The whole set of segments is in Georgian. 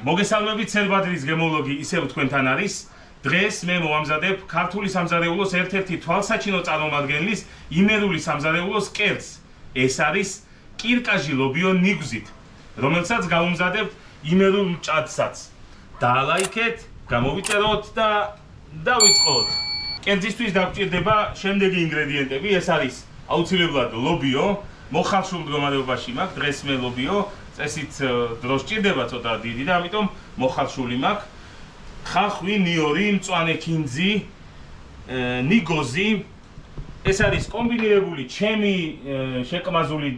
მოგესალმებით ცერბადრის გემოლოგი ისევ თქვენთან არის. დღეს მე მოვამზადებ ქართული სამზარეულოს ერთ-ერთი თვალსაჩინო წარმომადგენლის იმერული სამზარეულოს კერძს. ეს არის კირკაჟი ლობიო ნიგვზით, რომელსაც გავუმზადებთ იმერულ ჭადსაც. დაალაიქეთ, გამოვიწეროთ და დავიწყოთ. კერძისთვის დაგვჭირდება შემდეგი ინგრედიენტები. ეს არის აუცილებლად ლობიო, მოხალშულ მდგომარეობაში მაქვს. დღეს მე ლობიო წესით დრო სჭირდება ცოტა დიდი და ამიტომ მოხალშული მაქვს. ხახვი, ნიორი, მწვანე ქინძი, ნიგოზი. ეს არის კომბინირებული ჩემი შეკმაზული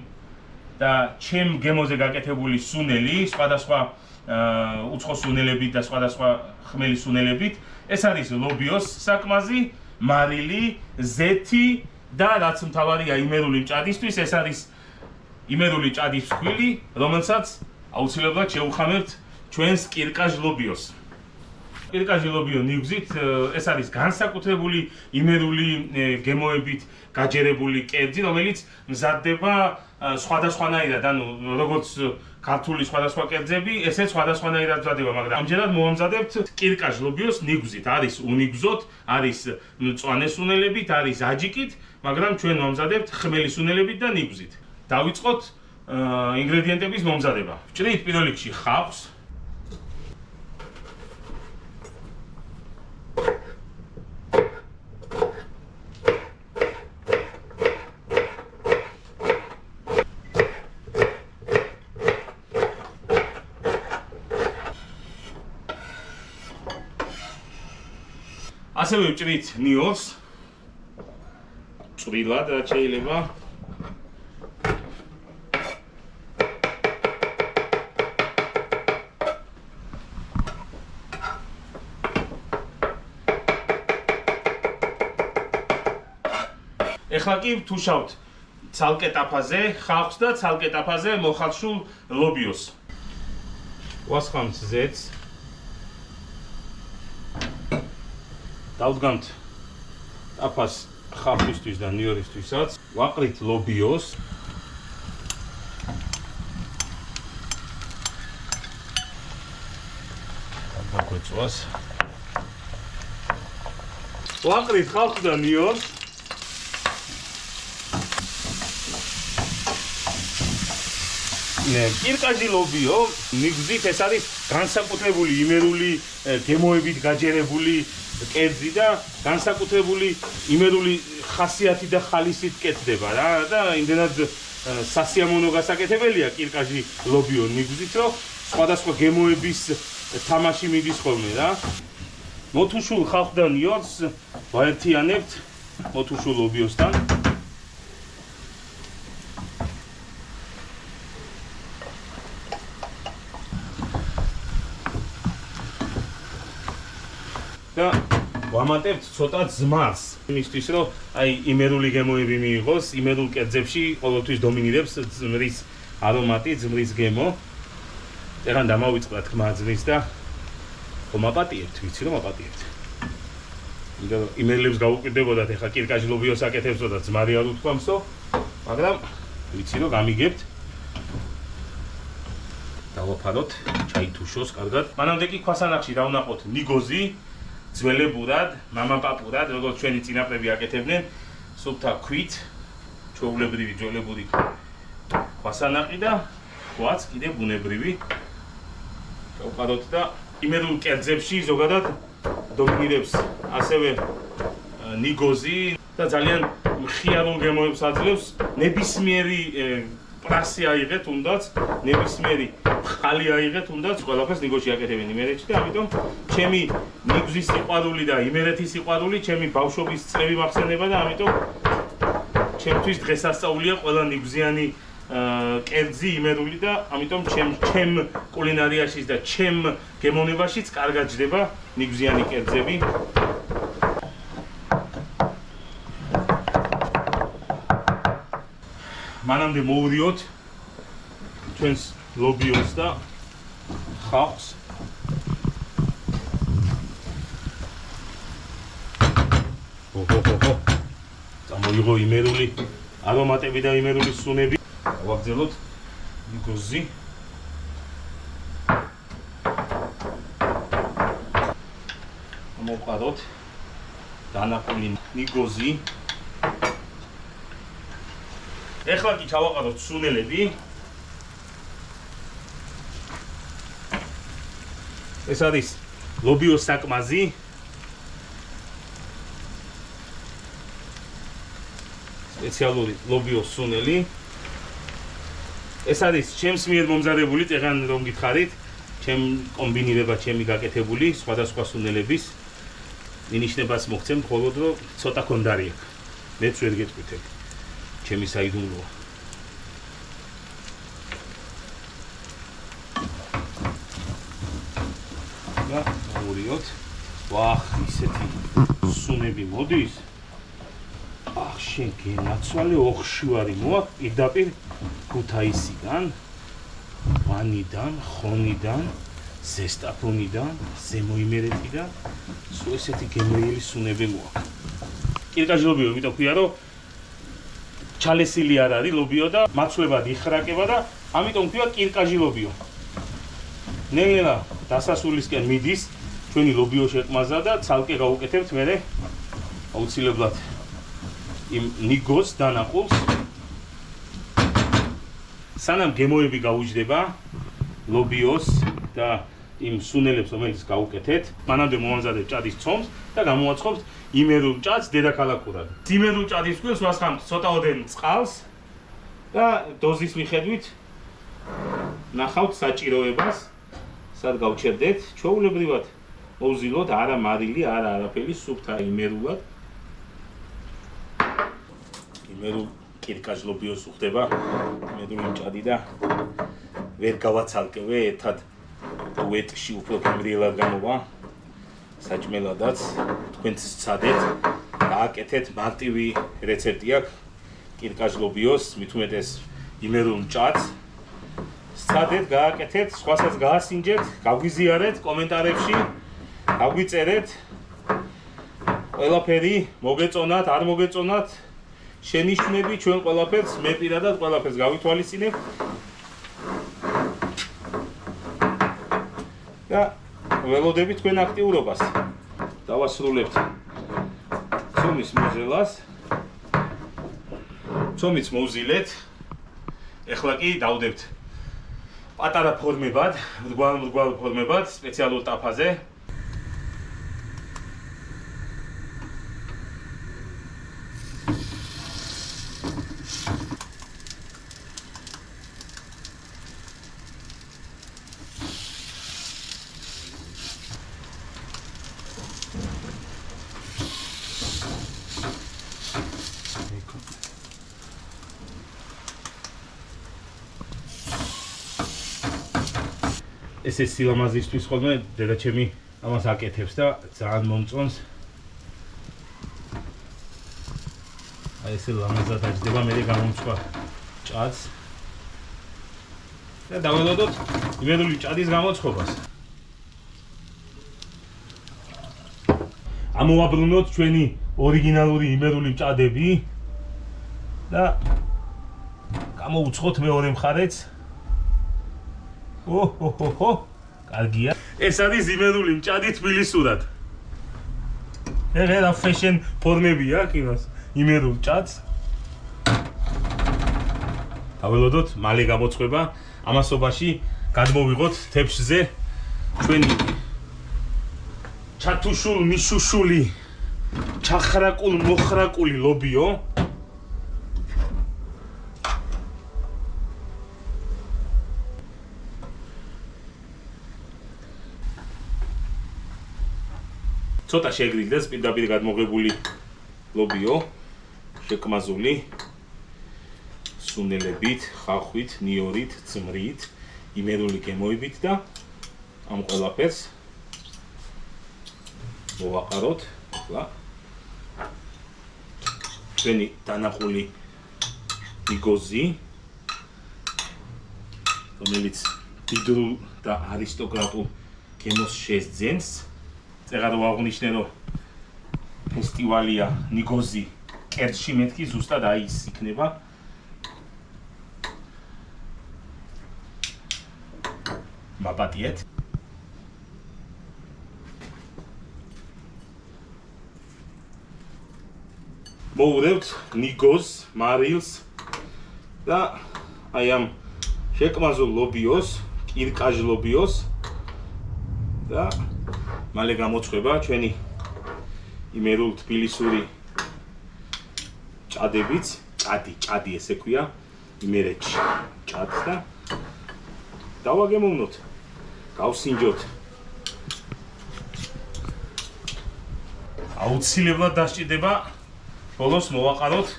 და ჩემ გემოზე გაკეთებული სუნელი, სხვადასხვა უცხო სუნელებით და სხვადასხვა ხმელი სუნელებით. ეს არის ლობიოს საკმაზი, მარილი, ზეთი და რაც მთავარია იმერული მჭადისთვის, ეს არის იმერული ჭადის ფქვილი, რომელსაც აუცილებლად შევუხამებთ ჩვენს კირკაჟ ლობიოს. კირკაჟი ლობიო ნიგვზით ეს არის განსაკუთრებული იმერული გემოებით გაჯერებული კერძი, რომელიც მზადდება სხვადასხვანაირად, ანუ როგორც ქართული სხვადასხვა კერძები, ესეც სხვადასხვანაირად მზადდება, მაგრამ ამჯერად მოვამზადებთ კირკაჟ ლობიოს ნიგვზით. არის უნიგზოთ, არის მწვანე სუნელებით, არის აჯიკით, მაგრამ ჩვენ ვამზადებთ ხმელი სუნელებით და ნიგვზით. დავიწყოთ ინგრედიენტების მომზადება. ვჭრით პირველ რიგში ხავს. ასევე ვჭრით ნიორს. წვრილად რაც შეიძლება. ეხლა კი ვთუშავთ ცალკე ტაფაზე ხავს და ცალკე ტაფაზე მოხალშულ ლობიოს. ვასხამთ ზეთს. დავდგამთ ტაფას ხავსისთვის და ნიორისთვისაც. ვაყრით ლობიოს. დაგვეწვას. ვაყრით ხავსს და ნიორს. კირკაჟი ლობიო ნიგვზით ეს არის განსაკუთრებული იმერული გემოებით გაჯერებული კერძი და განსაკუთრებული იმერული ხასიათი და ხალისით კეთდება რა და იმდენად სასიამოვნო გასაკეთებელია კირკაჟი ლობიო ნიგვზით, რომ სხვადასხვა გემოების თამაში მიდის ხოლმე რა. მოთუშულ ხავს და ნიორს ვაერთიანებთ მოთუშულ ლობიოსთან. და ვამატებთ ცოტა ზმარს იმისთვის, რომ აი იმერული გემოები მიიღოს. იმერულ კერძებში ყოველთვის დომინირებს ზმრის არომატი, ზმრის გემო. ეხლა დამავიწყდა თქმა ზმრის და მაპატიებთ, ვიცი რომ მაპატიებთ. იმიტომ რომ იმერლებს გაუკვირდებოდათ, ეხლა კირკაჟ ლობიოს აკეთებსო და ზმარი არ უთქვამსო, მაგრამ ვიცი რომ გამიგებთ. დავაფაროთ, ჩაითუშოს კარგად. მანამდე კი ქვასანახში დავნახოთ ნიგოზი. ძველებურად, მამაპაპურად, როგორც ჩვენი წინაპრები აკეთებდნენ, სუფთა ქვით, ჩვეულებრივი ძველებური ქვასანახი და ქვაც კიდე ბუნებრივი. გავყაროთ და იმერულ კერძებში ზოგადად დომინირებს ასევე ნიგოზი და ძალიან მხიარულ გემოებს აძლევს. ნებისმიერი პრასი აიღეთ უნდაც, ნებისმიერი ხალი აიღეთ უნდაც, ყველაფერს ნიგოზში აკეთებენ იმერეთში და ამიტომ ჩემი ნიგვზის სიყვარული და იმერეთის სიყვარული ჩემი ბავშვობის წლები მახსენდება და ამიტომ ჩემთვის დღესასწაულია ყველა ნიგვზიანი კერძი იმერული და ამიტომ ჩემ კულინარიაში და ჩემ გემოვნებაშიც კარგად ჯდება ნიგვზიანი კერძები. მანამდე მოვრიოთ ჩვენს ლობიოს და ხავს. წამოიღო იმერული არომატები და იმერული სუნები. ვაგრძელოთ ნიგოზი. მოვყაროთ დანაყული ნიგოზი. ეხლა კი ჩავაყაროთ სუნელები. ეს არის ლობიოს საკმაზი. სპეციალური ლობიოს სუნელი. ეს არის ჩემს მიერ მომზადებული, წეგან რომ გითხარით, ჩემ კომბინირება ჩემი გაკეთებული სხვადასხვა სუნელების მინიშნებას მოგცემ, მხოლოდ რომ ცოტა კონდარი აქვს. მეც ვერ გეტყვით ეგ. ჩემი საიდუმლოა. და მოვურიოთ. ვახ, ისეთი სუნები მოდის. ახ, შენ გენაცვალე ოხშივარი მოაქვს პირდაპირ ქუთაისიდან, ვანიდან, ხონიდან, ზესტაფონიდან, ზემოიმერეთიდან, სულ ესეთი გემრიელი სუნები მოაქვს. კირკაჟი ლობიო, იმიტომ ქვია, რომ ჩალესილი არ არის ლობიო და მაცვლებად იხრაკება და ამიტომ ქვია კირკაჟი ლობიო. ნელ-ნელა დასასრულისკენ მიდის ჩვენი ლობიო შეკმაზა და ცალკე გავუკეთებთ მერე აუცილებლად იმ ნიგოს დანაყულს. სანამ გემოები გაუჯდება ლობიოს და იმ სუნელებს, რომელიც გავუკეთეთ, მანამდე მოვამზადებ ჭადის ცომს და გამოვაცხობთ იმერულ ჭადს დედაქალაქურად. იმერულ ჭადის წყვილს ვასხამთ ცოტაოდენ წყალს და დოზის მიხედვით ნახავთ საჭიროებას, სად გავჩერდეთ. ჩვეულებრივად მოვზილოთ არა მარილი, არა არაფერი, სუფთა იმერულად. იმერულ კირკაჟ ლობიოს უხდება იმერული ჭადი და ვერ გავაცალკევე ერთად დუეტში უფრო გემრიელად გამოვა. საჭმელადაც თქვენც სცადეთ, გააკეთეთ, მარტივი რეცეპტი აქვს კირკაჟ ლობიოს, მით უმეტეს იმერულ ჭადს. სცადეთ, გააკეთეთ, სხვასაც გაასინჯეთ, გაგვიზიარეთ კომენტარებში, გაგვიწერეთ. ყველაფერი მოგეწონათ, არ მოგეწონათ, შენიშვნები ჩვენ ყველაფერს, მე პირადად ყველაფერს გავითვალისწინებ. და ველოდებით თქვენ აქტიურობას. დავასრულებთ ცომის მოძელას. ცომიც მოვზილეთ. ეხლა კი დავდებთ პატარა ფორმებად, მრგვალ ფორმებად, სპეციალურ ტაფაზე. ეს სილამაზისთვის ხოლმე დედაჩემი ამას აკეთებს და ძალიან მომწონს. აი ესე ლამაზად აჯდება, მე გამომცვა ჭადს. და დაველოდოთ იმერული ჭადის გამოცხობას. ამოვაბრუნოთ ჩვენი ორიგინალური იმერული ჭადები და გამოვუცხოთ მეორე მხარეც. ოჰოჰოჰო, კარგია. ეს არის იმერული ჭადი თბილისურად. რა ფეშენ ფორმები აქვს იმას, იმერულ ჭადს. დაველოდოთ მალე გამოცხება. ამასობაში გადმოვიღოთ თეფშზე ჩვენი ჩათუშულ მიშუშული ჩახრაკულ მოხრაკული ლობიო. ცოტა შეგრილდეს პირდაპირ გადმოღებული ლობიო, შეკმაზული სუნელებით, ხახვით, ნიორით, წმრით, იმერული გემოებით და ამ ყველაფერს მოვაყაროთ. ახლა ჩვენი დანაყული ნიგოზი, რომელიც დიდრულ და არისტოკრატულ გემოს შესძენს. წეგა რომ აღნიშნე, რომ ფესტივალია ნიგოზი კერძში, მეთქი ზუსტად აი ის იქნება. მაპატიეთ. მოვუდებთ ნიგოს, მარილს და აი ამ შეკმაზულ ლობიოს, კირკაჟ ლობიოს და მალე გამოწვება ჩვენი იმერულ თბილისური ჭადებიც, ჭადი ესე ქვია, იმერეთში ჭადს და დავაგემოვნოთ, გავსინჯოთ. აუცილებლად დასჭირდება ბოლოს მოვაყაროთ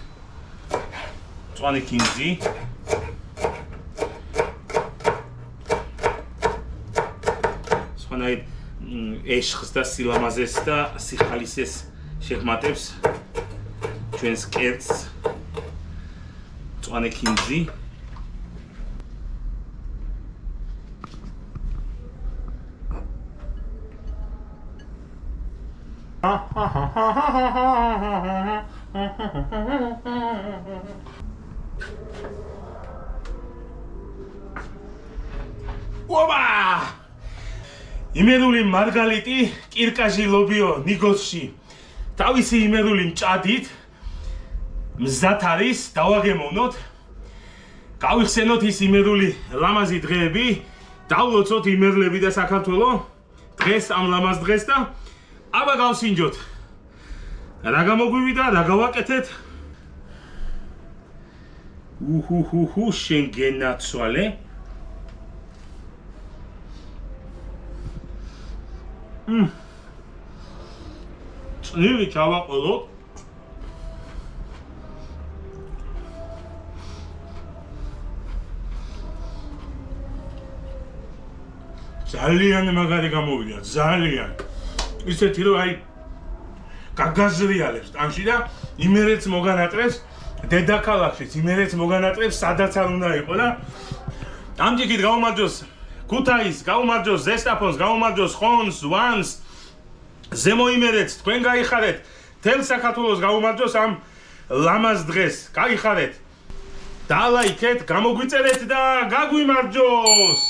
მწვანე კინძი. სხვანაირ ეშხს და სილამაზეს და სიხალისეს შეხმატებს ჩვენს კერძს მწვანე კინძი. ოპა! იმერული მარგალიტი, კირკაჟი ლობიო ნიგოსში თავისი იმერული მჭადით მზად არის, დავაგემოვნოთ. გავიხსენოთ ის იმერული ლამაზი დღეები, დავლოცოთ იმერლები და საქართველო დღეს ამ ლამაზ დღეს და აბა გავსინჯოთ. რა გამოგვივიდა, რა გავაკეთეთ? შენ გენაცვალე. წნივი ჩავაყოლოთ. ძალიან მაგარი გამოვიდა, ძალიან. ისეთი რომ აი გაგაზრიალებს ტანში და იმერეთს მოგანატრებს დედაქალაქშიც, იმერეთს მოგანატრებს სადაც არ უნდა იყო და ამჯერით გაუმარჯოს ქუთაისს, გაუმარჯოს ზესტაფონს, გაუმარჯოს ხონს, ვანს, ზემო იმერეთს, თქვენ გაიხარეთ, თელ საქართველოს გაუმარჯოს ამ ლამაზ დღეს, გაიხარეთ. დალაიქეთ, გამოგვიწერეთ და გაგვიმარჯოს!